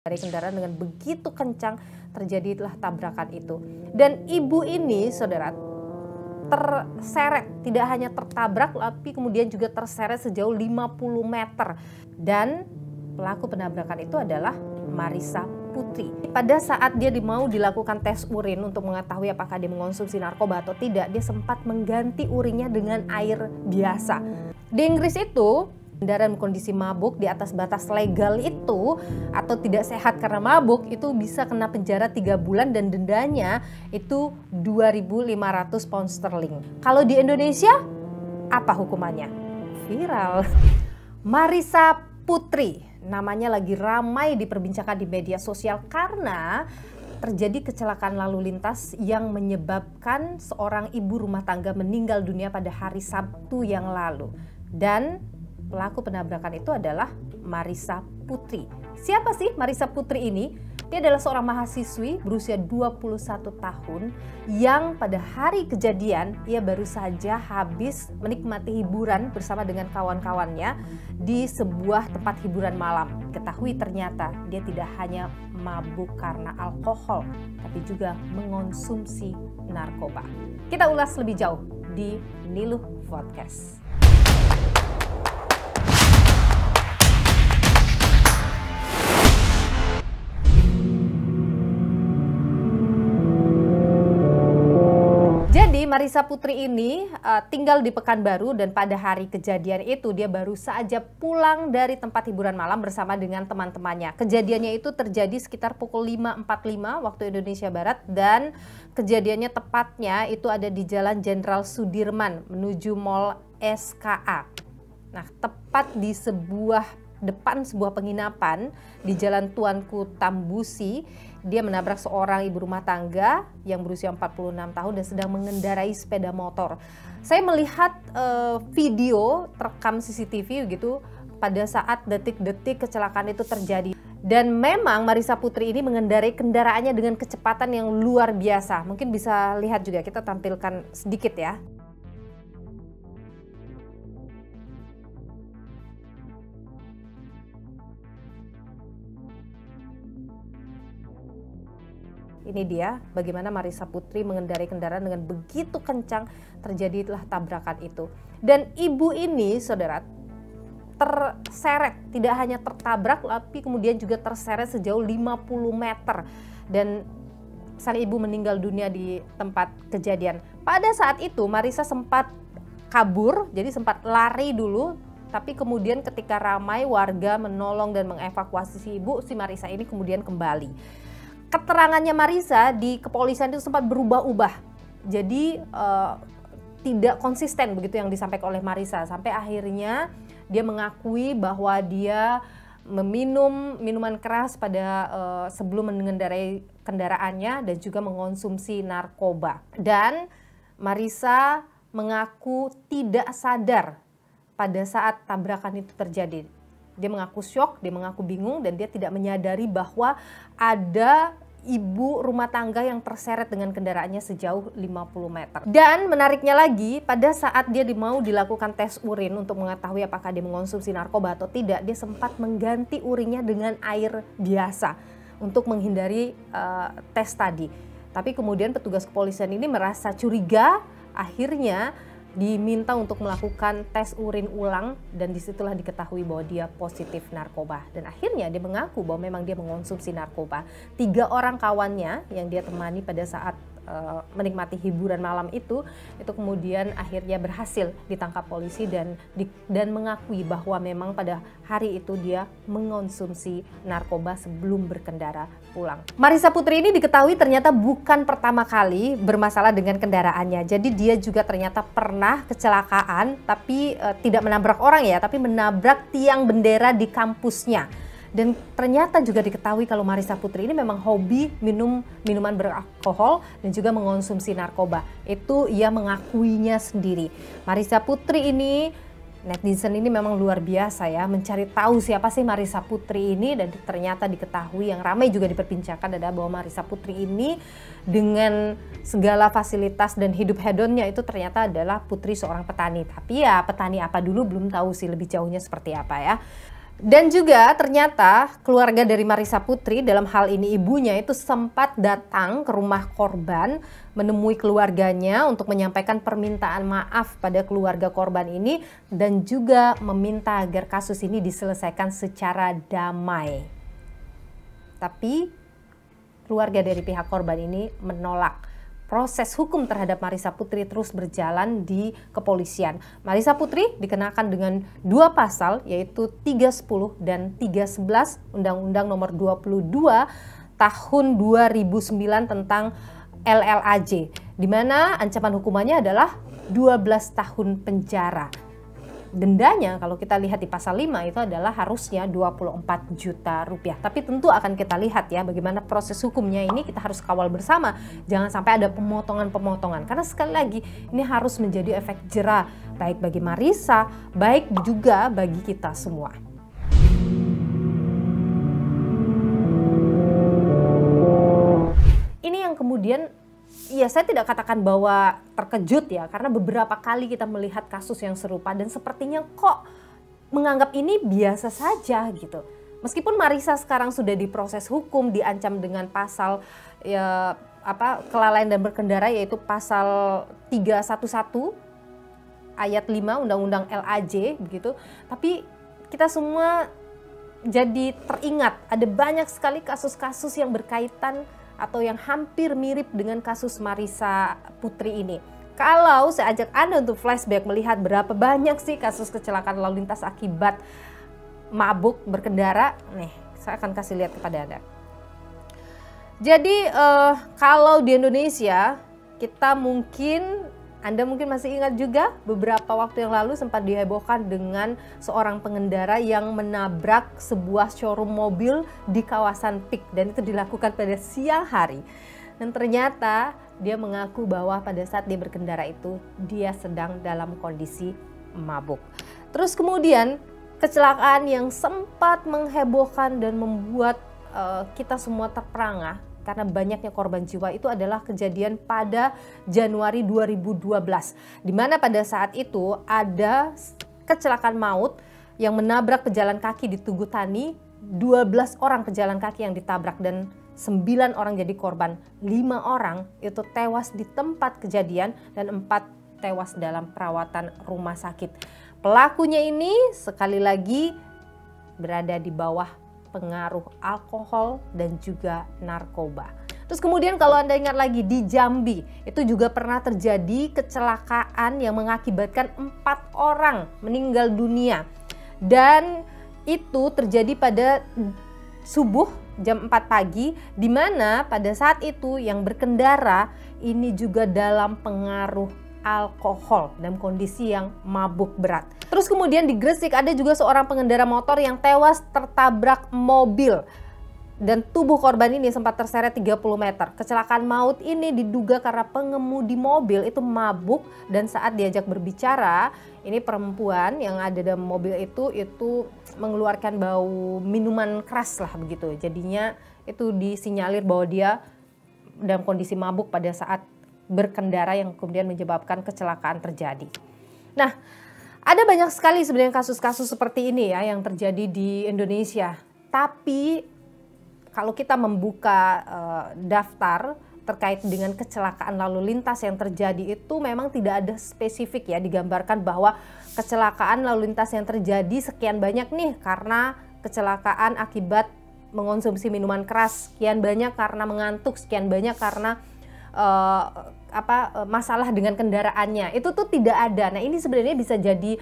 Dari kendaraan dengan begitu kencang terjadilah tabrakan itu. Dan ibu ini, saudara, terseret, tidak hanya tertabrak tapi kemudian juga terseret sejauh 50 meter. Dan pelaku penabrakan itu adalah Marissa Putri. Pada saat dia mau dilakukan tes urin untuk mengetahui apakah dia mengonsumsi narkoba atau tidak, dia sempat mengganti urinnya dengan air biasa. Di Inggris itu, kendaraan kondisi mabuk di atas batas legal itu atau tidak sehat karena mabuk itu bisa kena penjara 3 bulan dan dendanya itu 2.500 pound sterling. Kalau di Indonesia apa hukumannya? Viral. Marissa Putri namanya lagi ramai diperbincangkan di media sosial karena terjadi kecelakaan lalu lintas yang menyebabkan seorang ibu rumah tangga meninggal dunia pada hari Sabtu yang lalu. Dan pelaku penabrakan itu adalah Marissa Putri. Siapa sih Marissa Putri ini? Dia adalah seorang mahasiswi berusia 21 tahun yang pada hari kejadian ia baru saja habis menikmati hiburan bersama dengan kawan-kawannya di sebuah tempat hiburan malam. Ketahui ternyata dia tidak hanya mabuk karena alkohol, tapi juga mengonsumsi narkoba. Kita ulas lebih jauh di Niluh Podcast. Marissa Putri ini tinggal di Pekanbaru dan pada hari kejadian itu dia baru saja pulang dari tempat hiburan malam bersama dengan teman-temannya. Kejadiannya itu terjadi sekitar pukul 5.45 waktu Indonesia Barat dan kejadiannya tepatnya itu ada di Jalan Jenderal Sudirman menuju Mall SKA. Nah, tepat di depan sebuah penginapan di Jalan Tuanku Tambusi, dia menabrak seorang ibu rumah tangga yang berusia 46 tahun dan sedang mengendarai sepeda motor. Saya melihat video terekam CCTV gitu pada saat detik-detik kecelakaan itu terjadi. Dan memang Marissa Putri ini mengendarai kendaraannya dengan kecepatan yang luar biasa. Mungkin bisa lihat juga, kita tampilkan sedikit ya. Ini dia bagaimana Marissa Putri mengendarai kendaraan dengan begitu kencang terjadilah tabrakan itu. Dan ibu ini, saudara, terseret, tidak hanya tertabrak tapi kemudian juga terseret sejauh 50 meter. Dan sang ibu meninggal dunia di tempat kejadian. Pada saat itu Marissa sempat kabur, jadi sempat lari dulu. Tapi kemudian ketika ramai warga menolong dan mengevakuasi si ibu, si Marissa ini kemudian kembali. Keterangannya Marissa di kepolisian itu sempat berubah-ubah, jadi tidak konsisten begitu yang disampaikan oleh Marissa. Sampai akhirnya dia mengakui bahwa dia meminum minuman keras pada sebelum mengendarai kendaraannya dan juga mengonsumsi narkoba. Dan Marissa mengaku tidak sadar pada saat tabrakan itu terjadi. Dia mengaku syok, dia mengaku bingung, dan dia tidak menyadari bahwa ada ibu rumah tangga yang terseret dengan kendaraannya sejauh 50 meter. Dan menariknya lagi, pada saat dia mau dilakukan tes urin untuk mengetahui apakah dia mengonsumsi narkoba atau tidak, dia sempat mengganti urinnya dengan air biasa untuk menghindari tes tadi. Tapi kemudian petugas kepolisian ini merasa curiga, akhirnya diminta untuk melakukan tes urin ulang dan disitulah diketahui bahwa dia positif narkoba. Dan akhirnya dia mengaku bahwa memang dia mengonsumsi narkoba. 3 orang kawannya yang dia temani pada saat menikmati hiburan malam itu kemudian akhirnya berhasil ditangkap polisi dan mengakui bahwa memang pada hari itu dia mengonsumsi narkoba sebelum berkendara pulang. Marissa Putri ini diketahui ternyata bukan pertama kali bermasalah dengan kendaraannya. Jadi dia juga ternyata pernah kecelakaan, tapi tidak menabrak orang ya, tapi menabrak tiang bendera di kampusnya. Dan ternyata juga diketahui kalau Marissa Putri ini memang hobi minum minuman beralkohol dan juga mengonsumsi narkoba. Itu ia mengakuinya sendiri. Marissa Putri ini, netizen ini memang luar biasa ya, mencari tahu siapa sih Marissa Putri ini, dan ternyata diketahui yang ramai juga diperbincangkan adalah bahwa Marissa Putri ini dengan segala fasilitas dan hidup hedonnya itu ternyata adalah putri seorang petani. Tapi ya petani apa dulu belum tahu sih lebih jauhnya seperti apa ya. Dan juga ternyata keluarga dari Marissa Putri, dalam hal ini ibunya, itu sempat datang ke rumah korban, menemui keluarganya untuk menyampaikan permintaan maaf pada keluarga korban ini dan juga meminta agar kasus ini diselesaikan secara damai. Tapi keluarga dari pihak korban ini menolak. Proses hukum terhadap Marissa Putri terus berjalan di kepolisian. Marissa Putri dikenakan dengan 2 pasal, yaitu 310 dan 311 Undang-Undang Nomor 22 Tahun 2009 tentang LLAJ, di mana ancaman hukumannya adalah 12 tahun penjara. Dendanya kalau kita lihat di pasal 5 itu adalah harusnya 24 juta rupiah. Tapi tentu akan kita lihat ya bagaimana proses hukumnya ini, kita harus kawal bersama. Jangan sampai ada pemotongan-pemotongan. Karena sekali lagi ini harus menjadi efek jera baik bagi Marissa, baik juga bagi kita semua. Ini yang kemudian ya, saya tidak katakan bahwa terkejut ya, karena beberapa kali kita melihat kasus yang serupa dan sepertinya kok menganggap ini biasa saja gitu. Meskipun Marissa sekarang sudah diproses hukum, diancam dengan pasal ya kelalaian dan berkendara, yaitu pasal 311 ayat 5 Undang-Undang LAJ begitu. Tapi kita semua jadi teringat ada banyak sekali kasus-kasus yang berkaitan atau yang hampir mirip dengan kasus Marissa Putri ini. Kalau saya ajak Anda untuk flashback melihat berapa banyak sih kasus kecelakaan lalu lintas akibat mabuk berkendara, nih saya akan kasih lihat kepada Anda. Jadi kalau di Indonesia kita Anda mungkin masih ingat juga beberapa waktu yang lalu sempat dihebohkan dengan seorang pengendara yang menabrak sebuah showroom mobil di kawasan Pik, dan itu dilakukan pada siang hari. Dan ternyata dia mengaku bahwa pada saat dia berkendara itu dia sedang dalam kondisi mabuk. Terus kemudian kecelakaan yang sempat menghebohkan dan membuat kita semua terperangah karena banyaknya korban jiwa itu adalah kejadian pada Januari 2012, di mana pada saat itu ada kecelakaan maut yang menabrak pejalan kaki di Tugu Tani. 12 orang pejalan kaki yang ditabrak dan 9 orang jadi korban. 5 orang itu tewas di tempat kejadian dan 4 tewas dalam perawatan rumah sakit. Pelakunya ini sekali lagi berada di bawah pengaruh alkohol dan juga narkoba. Terus kemudian kalau Anda ingat lagi di Jambi, itu juga pernah terjadi kecelakaan yang mengakibatkan 4 orang meninggal dunia. Dan itu terjadi pada subuh jam 4 pagi, di mana pada saat itu yang berkendara ini juga dalam pengaruh alkohol dalam kondisi yang mabuk berat. Terus kemudian di Gresik ada juga seorang pengendara motor yang tewas tertabrak mobil dan tubuh korban ini sempat terseret 30 meter. Kecelakaan maut ini diduga karena pengemudi mobil itu mabuk dan saat diajak berbicara, ini perempuan yang ada dalam mobil itu mengeluarkan bau minuman keras lah begitu. Jadinya itu disinyalir bahwa dia dalam kondisi mabuk pada saat berkendara yang kemudian menyebabkan kecelakaan terjadi. Nah, ada banyak sekali sebenarnya kasus-kasus seperti ini ya yang terjadi di Indonesia. Tapi kalau kita membuka daftar terkait dengan kecelakaan lalu lintas yang terjadi itu memang tidak ada spesifik ya digambarkan bahwa kecelakaan lalu lintas yang terjadi sekian banyak nih karena kecelakaan akibat mengonsumsi minuman keras, sekian banyak karena mengantuk, sekian banyak karena masalah dengan kendaraannya. Itu tuh tidak ada. Nah, ini sebenarnya bisa jadi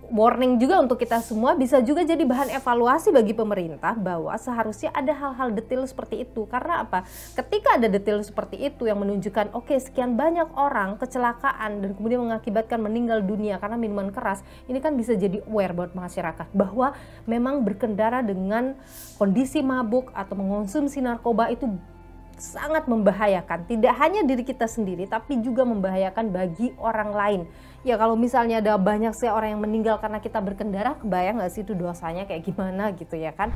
warning juga untuk kita semua, bisa juga jadi bahan evaluasi bagi pemerintah bahwa seharusnya ada hal-hal detail seperti itu. Karena apa? Ketika ada detail seperti itu yang menunjukkan oke, sekian banyak orang kecelakaan dan kemudian mengakibatkan meninggal dunia karena minuman keras, ini kan bisa jadi aware buat masyarakat bahwa memang berkendara dengan kondisi mabuk atau mengonsumsi narkoba itu sangat membahayakan, tidak hanya diri kita sendiri tapi juga membahayakan bagi orang lain. Ya kalau misalnya ada banyak sih orang yang meninggal karena kita berkendara, kebayang gak sih itu dosanya kayak gimana gitu ya kan.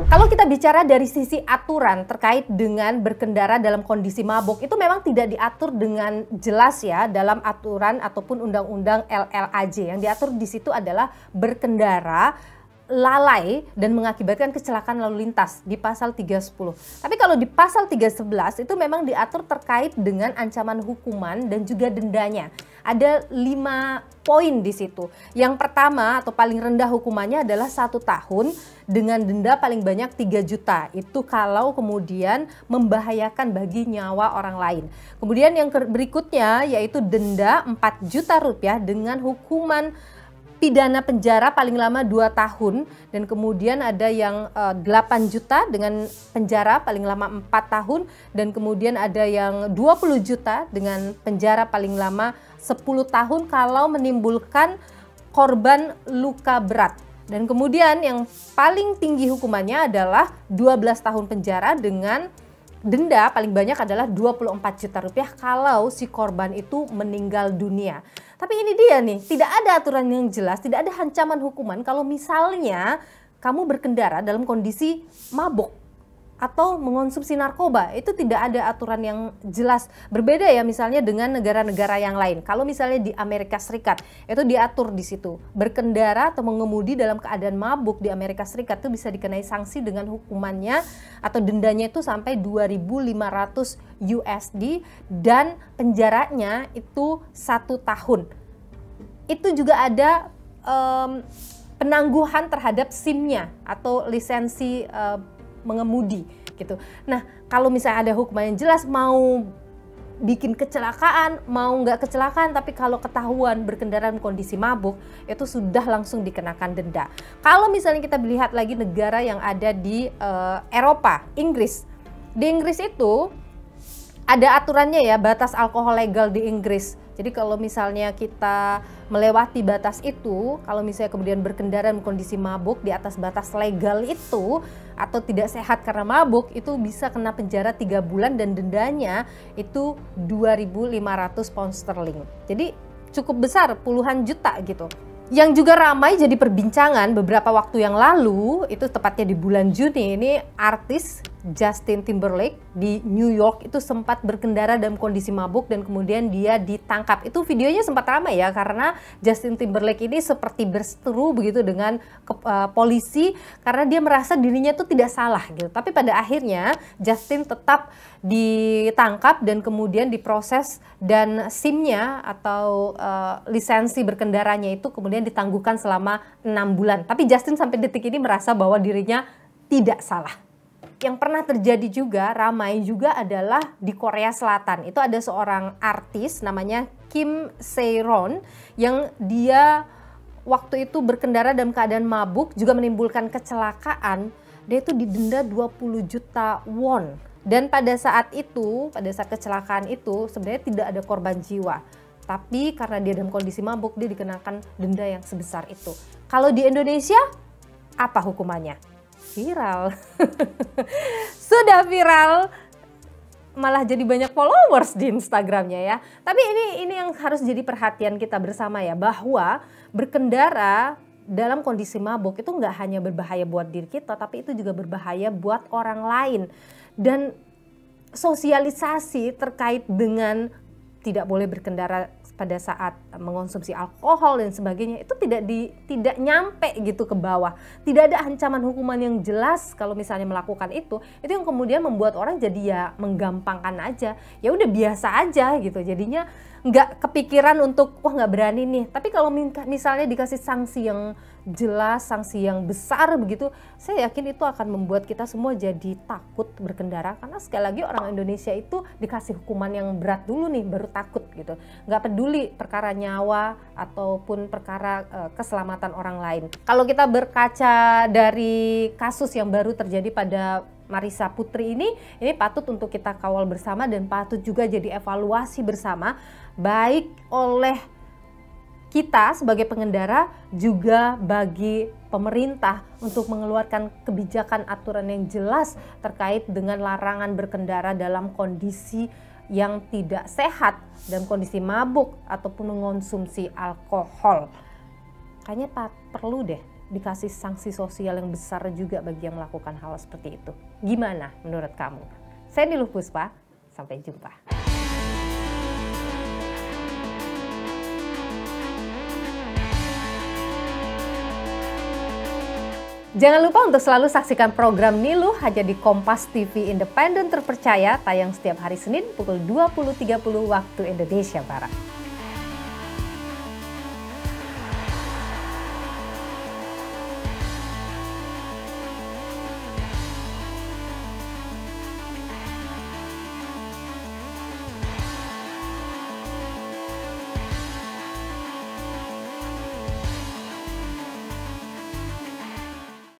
Kalau Kalau kita bicara dari sisi aturan terkait dengan berkendara dalam kondisi mabuk, itu memang tidak diatur dengan jelas ya dalam aturan ataupun undang-undang LLAJ. Yang diatur di situ adalah berkendara lalai dan mengakibatkan kecelakaan lalu lintas di pasal 310. Tapi kalau di pasal 311 itu memang diatur terkait dengan ancaman hukuman dan juga dendanya. Ada 5 poin di situ. Yang pertama atau paling rendah hukumannya adalah 1 tahun dengan denda paling banyak 3 juta. Itu kalau kemudian membahayakan bagi nyawa orang lain. Kemudian yang berikutnya yaitu denda 4 juta rupiah dengan hukuman pidana penjara paling lama 2 tahun, dan kemudian ada yang 8 juta dengan penjara paling lama 4 tahun, dan kemudian ada yang 20 juta dengan penjara paling lama 10 tahun kalau menimbulkan korban luka berat. Dan kemudian yang paling tinggi hukumannya adalah 12 tahun penjara dengan denda paling banyak adalah 24 juta rupiah kalau si korban itu meninggal dunia. Tapi ini dia nih, tidak ada aturan yang jelas, tidak ada ancaman hukuman kalau misalnya kamu berkendara dalam kondisi mabuk atau mengonsumsi narkoba. Itu tidak ada aturan yang jelas. Berbeda ya misalnya dengan negara-negara yang lain. Kalau misalnya di Amerika Serikat itu diatur di situ. Berkendara atau mengemudi dalam keadaan mabuk di Amerika Serikat itu bisa dikenai sanksi dengan hukumannya atau dendanya itu sampai 2.500 USD dan penjaranya itu 1 tahun. Itu juga ada penangguhan terhadap SIM-nya atau lisensi mengemudi gitu. Nah, kalau misalnya ada hukuman yang jelas, mau bikin kecelakaan, mau nggak kecelakaan, tapi kalau ketahuan berkendara dalam kondisi mabuk, itu sudah langsung dikenakan denda. Kalau misalnya kita melihat lagi negara yang ada di Eropa, Inggris. Di Inggris itu ada aturannya ya, batas alkohol legal di Inggris. Jadi kalau misalnya kita melewati batas itu, kalau misalnya kemudian berkendara dalam kondisi mabuk di atas batas legal itu, atau tidak sehat karena mabuk, itu bisa kena penjara 3 bulan dan dendanya itu 2.500 pound sterling. Jadi cukup besar, puluhan juta gitu. Yang juga ramai jadi perbincangan beberapa waktu yang lalu, itu tepatnya di bulan Juni, ini artis Justin Timberlake di New York itu sempat berkendara dalam kondisi mabuk dan kemudian dia ditangkap. Itu videonya sempat ramai ya, karena Justin Timberlake ini seperti berseteru begitu dengan polisi karena dia merasa dirinya itu tidak salah gitu. Tapi pada akhirnya Justin tetap ditangkap dan kemudian diproses, dan SIM-nya atau lisensi berkendaranya itu kemudian ditangguhkan selama 6 bulan. Tapi Justin sampai detik ini merasa bahwa dirinya tidak salah. Yang pernah terjadi juga, ramai juga adalah di Korea Selatan. Itu ada seorang artis namanya Kim Se-ron yang dia waktu itu berkendara dalam keadaan mabuk juga menimbulkan kecelakaan. Dia itu didenda 20 juta won. Dan pada saat itu, pada saat kecelakaan itu sebenarnya tidak ada korban jiwa. Tapi karena dia dalam kondisi mabuk, dia dikenakan denda yang sebesar itu. Kalau di Indonesia, apa hukumannya? Viral. Sudah viral, malah jadi banyak followers di Instagramnya ya. Tapi ini yang harus jadi perhatian kita bersama ya, bahwa berkendara dalam kondisi mabuk itu nggak hanya berbahaya buat diri kita, tapi itu juga berbahaya buat orang lain. Dan sosialisasi terkait dengan tidak boleh berkendara pada saat mengonsumsi alkohol dan sebagainya itu tidak nyampe gitu ke bawah. Tidak ada ancaman hukuman yang jelas kalau misalnya melakukan itu yang kemudian membuat orang jadi ya menggampangkan aja. Ya udah biasa aja gitu. Jadinya nggak kepikiran untuk wah nggak berani nih. Tapi kalau misalnya dikasih sanksi yang jelas, sanksi yang besar begitu, saya yakin itu akan membuat kita semua jadi takut berkendara, karena sekali lagi orang Indonesia itu dikasih hukuman yang berat dulu nih baru takut gitu, nggak peduli perkara nyawa ataupun perkara keselamatan orang lain. Kalau kita berkaca dari kasus yang baru terjadi pada Marissa Putri ini patut untuk kita kawal bersama dan patut juga jadi evaluasi bersama, baik oleh kita sebagai pengendara juga bagi pemerintah untuk mengeluarkan kebijakan aturan yang jelas terkait dengan larangan berkendara dalam kondisi yang tidak sehat, dalam kondisi mabuk ataupun mengonsumsi alkohol. Kayaknya perlu deh dikasih sanksi sosial yang besar juga bagi yang melakukan hal seperti itu. Gimana menurut kamu? Saya Niluh Puspa, sampai jumpa. Jangan lupa untuk selalu saksikan program Niluh hanya di Kompas TV Independen Terpercaya, tayang setiap hari Senin pukul 20.30 waktu Indonesia Barat.